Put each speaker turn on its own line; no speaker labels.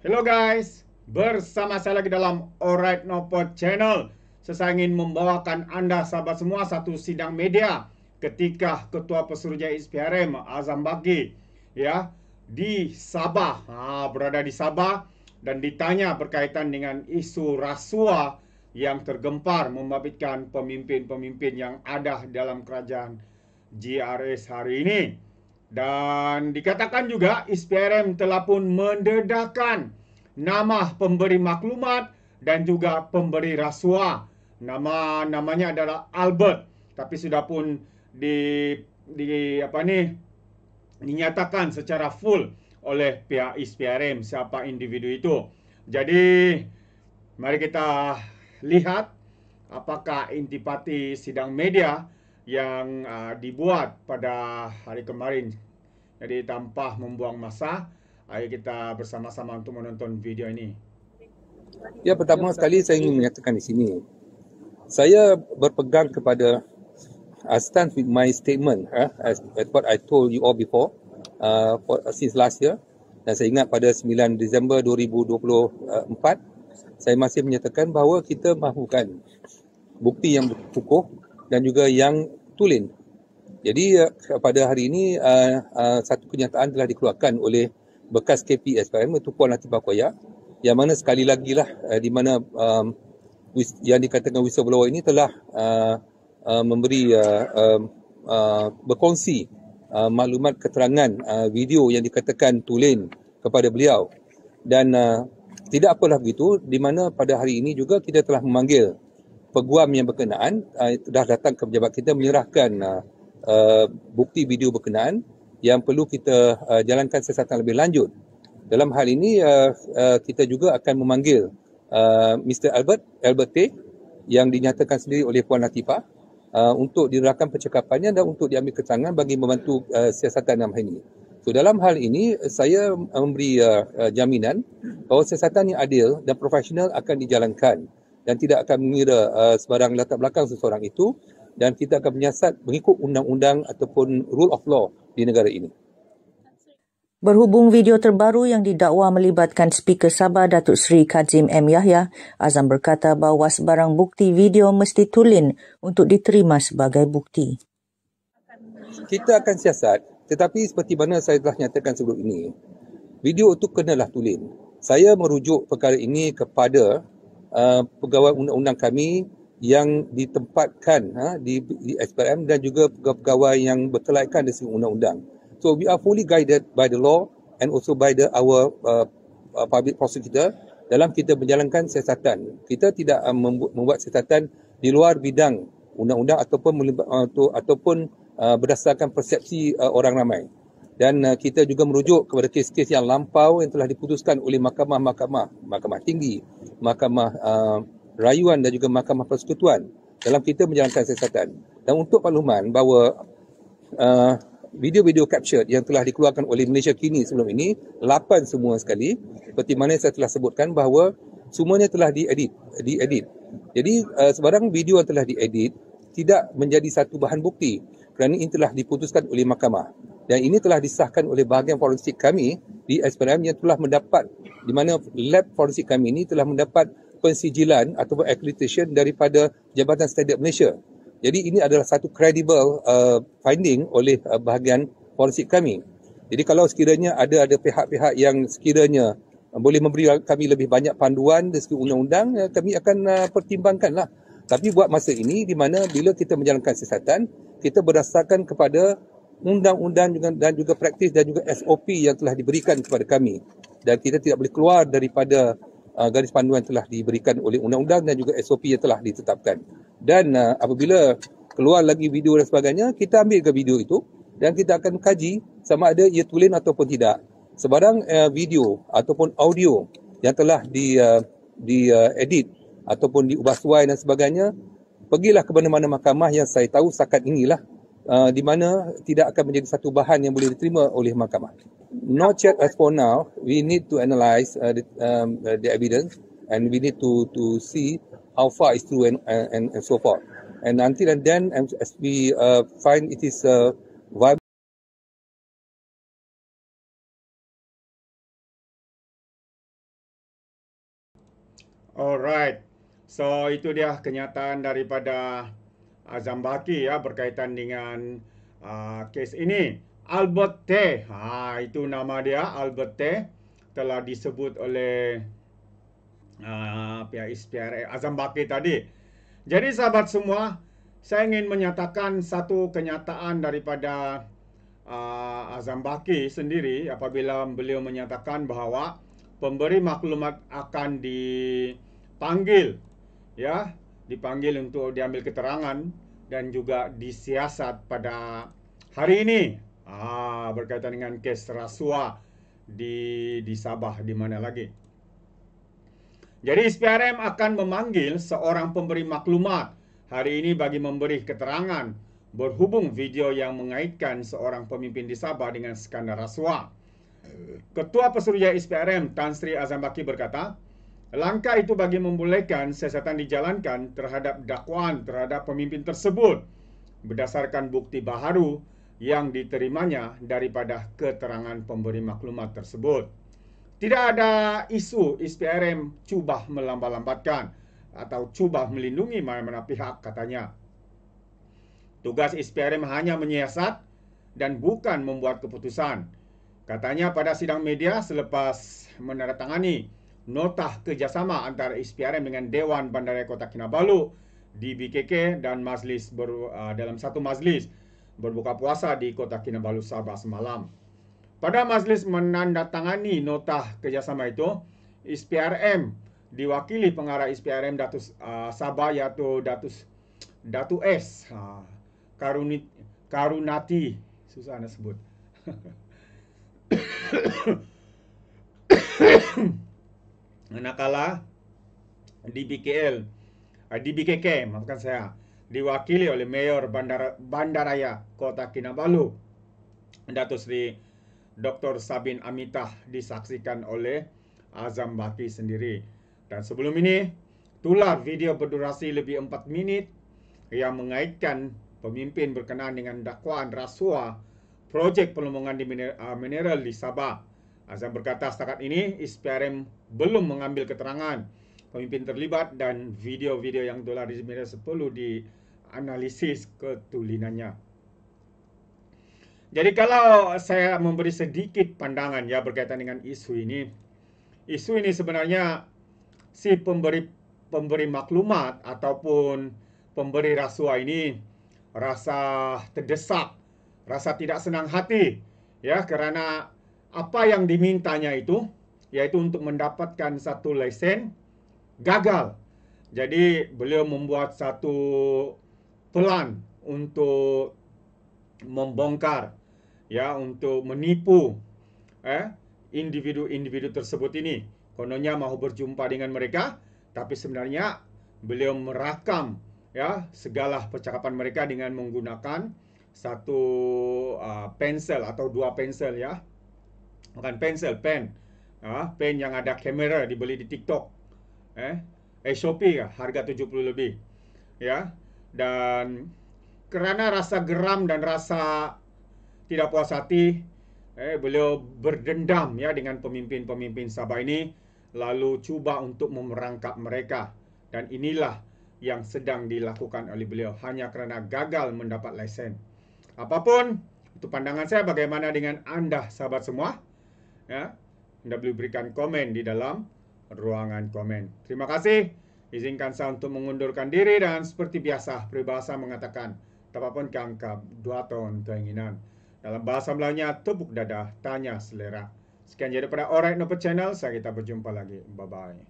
Hello guys, bersama saya lagi dalam Alright Nopod Channel. Saya ingin membawakan Anda sahabat semua satu sidang media ketika Ketua Pesuruhjaya ISPRM Azam Baki di Sabah, berada di Sabah, dan ditanya berkaitan dengan isu rasuah yang tergempar membabitkan pemimpin-pemimpin yang ada dalam kerajaan GRS hari ini. Dan dikatakan juga ISPRM telah pun mendedahkan nama pemberi maklumat dan juga pemberi rasuah. Namanya adalah Albert, tapi sudah pun dinyatakan secara full oleh pihak ISPRM siapa individu itu. Jadi mari kita lihat apakah intipati sidang media yang dibuat pada hari kemarin. Jadi tanpa membuang masa, ayo kita bersama-sama untuk menonton video ini.
Ya, pertama sekali saya ingin menyatakan di sini, saya berpegang kepada stand with my statement as what I told you all before since last year. Dan saya ingat pada 9 Disember 2024, saya masih menyatakan bahawa kita mahukan bukti yang kukuh dan juga yang tulen. Jadi pada hari ini satu kenyataan telah dikeluarkan oleh bekas KP SPRM itu Puan Latifah Koyak, yang mana sekali lagi lah di mana yang dikatakan whistleblower ini telah memberi berkongsi maklumat keterangan video yang dikatakan tulen kepada beliau. Dan tidak apalah begitu, di mana pada hari ini juga kita telah memanggil peguam yang berkenaan, dah datang ke pejabat kita menyerahkan bukti video berkenaan yang perlu kita jalankan siasatan lebih lanjut. Dalam hal ini kita juga akan memanggil Mr. Albert T yang dinyatakan sendiri oleh Puan Latifah untuk dirahkan percakapannya dan untuk diambil keterangan bagi membantu siasatan dalam hal ini. So dalam hal ini saya memberi jaminan bahawa siasatan yang adil dan profesional akan dijalankan dan tidak akan mengira sebarang latar belakang seseorang itu, dan kita akan menyiasat mengikut undang-undang ataupun rule of law di negara ini.
Berhubung video terbaru yang didakwa melibatkan Speaker Sabah Datuk Seri Kazim M. Yahya, Azam berkata bahawa sebarang bukti video mesti tulen untuk diterima sebagai bukti.
Kita akan siasat, tetapi seperti mana saya telah nyatakan sebelum ini, video itu kenalah tulen. Saya merujuk perkara ini kepada pegawai undang-undang kami yang ditempatkan di SPRM dan juga pegawai yang berkelaikan dari segi undang-undang. So we are fully guided by the law and also by our public prosecutor dalam kita menjalankan siasatan. Kita tidak membuat siasatan di luar bidang undang-undang ataupun berdasarkan persepsi orang ramai. Dan kita juga merujuk kepada kes-kes yang lampau yang telah diputuskan oleh mahkamah tinggi, mahkamah rayuan dan juga mahkamah persekutuan dalam kita menjalankan siasatan. Dan untuk makluman bahawa video-video captured yang telah dikeluarkan oleh Malaysia Kini sebelum ini, 8 semua sekali, seperti mana saya telah sebutkan bahawa semuanya telah diedit. Jadi sebarang video yang telah diedit tidak menjadi satu bahan bukti kerana ini telah diputuskan oleh mahkamah. Dan ini telah disahkan oleh bahagian forensik kami di SPRM yang telah mendapat, di mana lab forensik kami ini telah mendapat pensijilan atau accreditation daripada Jabatan Standard Malaysia. Jadi ini adalah satu credible finding oleh bahagian forensik kami. Jadi kalau sekiranya ada pihak-pihak yang sekiranya boleh memberi kami lebih banyak panduan dari segi undang-undang, kami akan pertimbangkanlah. Tapi buat masa ini, di mana bila kita menjalankan siasatan, kita berdasarkan kepada undang-undang dan juga praktis dan juga SOP yang telah diberikan kepada kami. Dan kita tidak boleh keluar daripada garis panduan yang telah diberikan oleh undang-undang dan juga SOP yang telah ditetapkan. Dan apabila keluar lagi video dan sebagainya, kita ambil ke video itu dan kita akan kaji sama ada ia tulen ataupun tidak. Sebarang video ataupun audio yang telah diedit ataupun diubah suai dan sebagainya, pergilah ke mana-mana mahkamah yang saya tahu setakat inilah di mana tidak akan menjadi satu bahan yang boleh diterima oleh mahkamah. Not yet as for now, we need to analyse the evidence and we need to see how far it's true and so forth. And until then, as we find it is viable.
Alright. So itu dia kenyataan daripada Azam Baki ya berkaitan dengan kes ini. Albert T. Itu nama dia, Albert T. Telah disebut oleh pihak SPRM Azam Baki tadi. Jadi sahabat semua, saya ingin menyatakan satu kenyataan daripada Azam Baki sendiri apabila beliau menyatakan bahawa pemberi maklumat akan dipanggil untuk diambil keterangan dan juga disiasat pada hari ini berkaitan dengan kes rasuah di Sabah di mana lagi. Jadi SPRM akan memanggil seorang pemberi maklumat hari ini bagi memberi keterangan berhubung video yang mengaitkan seorang pemimpin di Sabah dengan skandal rasuah. Ketua Pesuruhjaya SPRM Tan Sri Azam Baki berkata, langkah itu bagi membolehkan siasatan dijalankan terhadap dakwaan terhadap pemimpin tersebut berdasarkan bukti baharu yang diterimanya daripada keterangan pemberi maklumat tersebut. Tidak ada isu SPRM cuba melambat-lambatkan atau cuba melindungi mana-mana pihak, katanya. Tugas SPRM hanya menyiasat dan bukan membuat keputusan. Katanya pada sidang media selepas menandatangani nota kerjasama antara SPRM dengan Dewan Bandaraya Kota Kinabalu di BKK dan majlis dalam satu majlis berbuka puasa di Kota Kinabalu Sabah semalam. Pada majlis menandatangani nota kerjasama itu, SPRM diwakili pengarah SPRM Sabah iaitu Datu S. Karunati, susah nak sebut. Manakala di BKK, maafkan saya, diwakili oleh Mayor Bandaraya Kota Kinabalu, Datuk Seri Dr. Sabin Amitah, disaksikan oleh Azam Baki sendiri. Dan sebelum ini, tular video berdurasi lebih 4 minit yang mengaitkan pemimpin berkenaan dengan dakwaan rasuah projek pelembungan di mineral di Sabah. Azam berkata setakat ini SPRM belum mengambil keterangan pemimpin terlibat dan video-video yang tular di media perlu dianalisis ketulinannya. Jadi kalau saya memberi sedikit pandangan ya berkaitan dengan isu ini sebenarnya si pemberi maklumat ataupun pemberi rasuah ini rasa terdesak, rasa tidak senang hati ya kerana apa yang dimintanya itu yaitu untuk mendapatkan satu lesen gagal. Jadi beliau membuat satu plan untuk membongkar ya, untuk menipu individu-individu tersebut ini. Kononnya mahu berjumpa dengan mereka, tapi sebenarnya beliau merakam ya segala percakapan mereka dengan menggunakan satu pensel atau dua pensel ya. Bukan pensel, pen. Pen yang ada kamera dibeli di TikTok. Shopee harga 70 lebih. Ya. Dan kerana rasa geram dan rasa tidak puas hati, beliau berdendam ya dengan pemimpin-pemimpin Sabah ini, lalu cuba untuk memerangkap mereka. Dan inilah yang sedang dilakukan oleh beliau hanya kerana gagal mendapat lesen. Apapun itu pandangan saya, bagaimana dengan anda sahabat semua? Ya, anda boleh berikan komen di dalam ruangan komen. Terima kasih. Izinkan saya untuk mengundurkan diri dan seperti biasa peribahasa mengatakan tapapun keangkap dua tahun keinginan. Dalam bahasa Melayunya tepuk dada, tanya selera. Sekian jadi pada Alright No Channel. Kita berjumpa lagi. Bye bye.